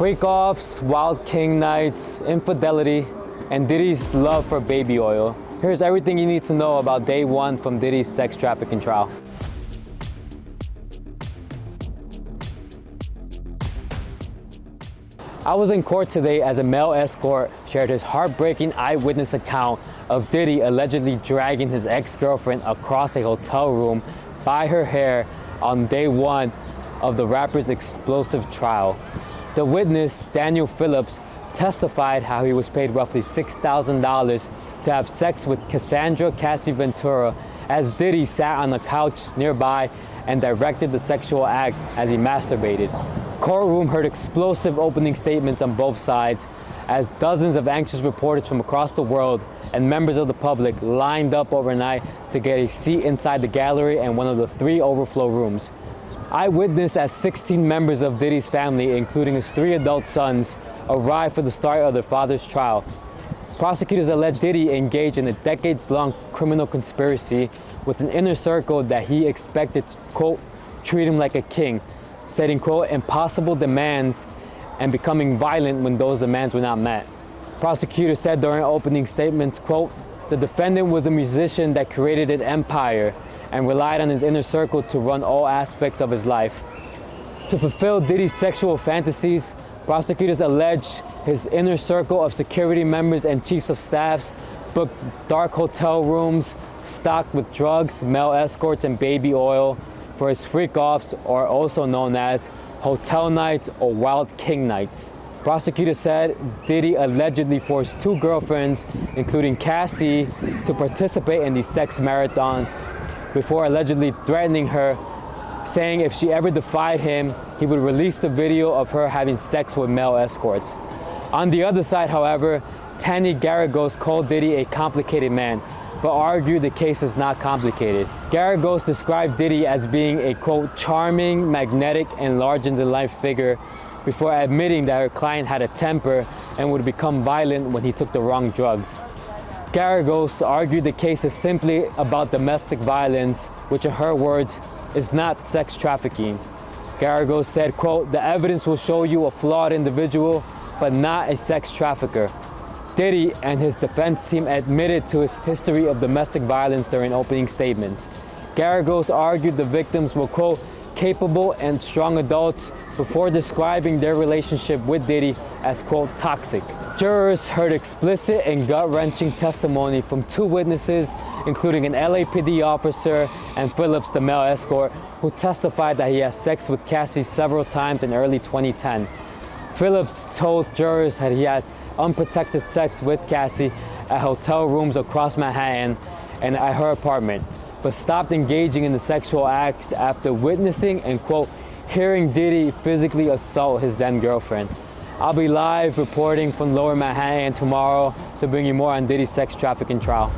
freak-offs, wild king nights, infidelity, and Diddy's love for baby oil. Here's everything you need to know about day one from Diddy's sex trafficking trial. I was in court today as a male escort shared his heartbreaking eyewitness account of Diddy allegedly dragging his ex-girlfriend across a hotel room by her hair on day one of the rapper's explosive trial. The witness, Daniel Phillip, testified how he was paid roughly $6,000 to have sex with Cassie Ventura as Diddy sat on a couch nearby and directed the sexual act as he masturbated. Courtroom heard explosive opening statements on both sides as dozens of anxious reporters from across the world and members of the public lined up overnight to get a seat inside the gallery and one of the 3 overflow rooms. I witnessed as 16 members of Diddy's family, including his 3 adult sons, arrived for the start of their father's trial. Prosecutors alleged Diddy engaged in a decades-long criminal conspiracy with an inner circle that he expected to, quote, treat him like a king, setting, quote, impossible demands and becoming violent when those demands were not met. Prosecutors said during opening statements, quote, the defendant was a musician that created an empire and relied on his inner circle to run all aspects of his life. To fulfill Diddy's sexual fantasies, prosecutors alleged his inner circle of security members and chiefs of staffs booked dark hotel rooms stocked with drugs, male escorts, and baby oil for his freak-offs, or also known as hotel nights or wild king nights. Prosecutors said Diddy allegedly forced 2 girlfriends, including Cassie, to participate in these sex marathons before allegedly threatening her, saying if she ever defied him, he would release the video of her having sex with male escorts. On the other side, however, Tanny Garagos called Diddy a complicated man, but argued the case is not complicated. Garagos described Diddy as being a, quote, charming, magnetic, and larger-than-life figure before admitting that her client had a temper and would become violent when he took the wrong drugs. Garagos argued the case is simply about domestic violence, which in her words is not sex trafficking. Garagos said, quote, the evidence will show you a flawed individual, but not a sex trafficker. Diddy and his defense team admitted to his history of domestic violence during opening statements. Garagos argued the victims were, quote, capable and strong adults before describing their relationship with Diddy as, quote, toxic. Jurors heard explicit and gut-wrenching testimony from 2 witnesses, including an LAPD officer and Phillips, the male escort, who testified that he had sex with Cassie several times in early 2010. Phillips told jurors that he had unprotected sex with Cassie at hotel rooms across Manhattan and at her apartment, but stopped engaging in the sexual acts after witnessing and, quote, hearing Diddy physically assault his then girlfriend. I'll be live reporting from Lower Manhattan tomorrow to bring you more on Diddy's sex trafficking trial.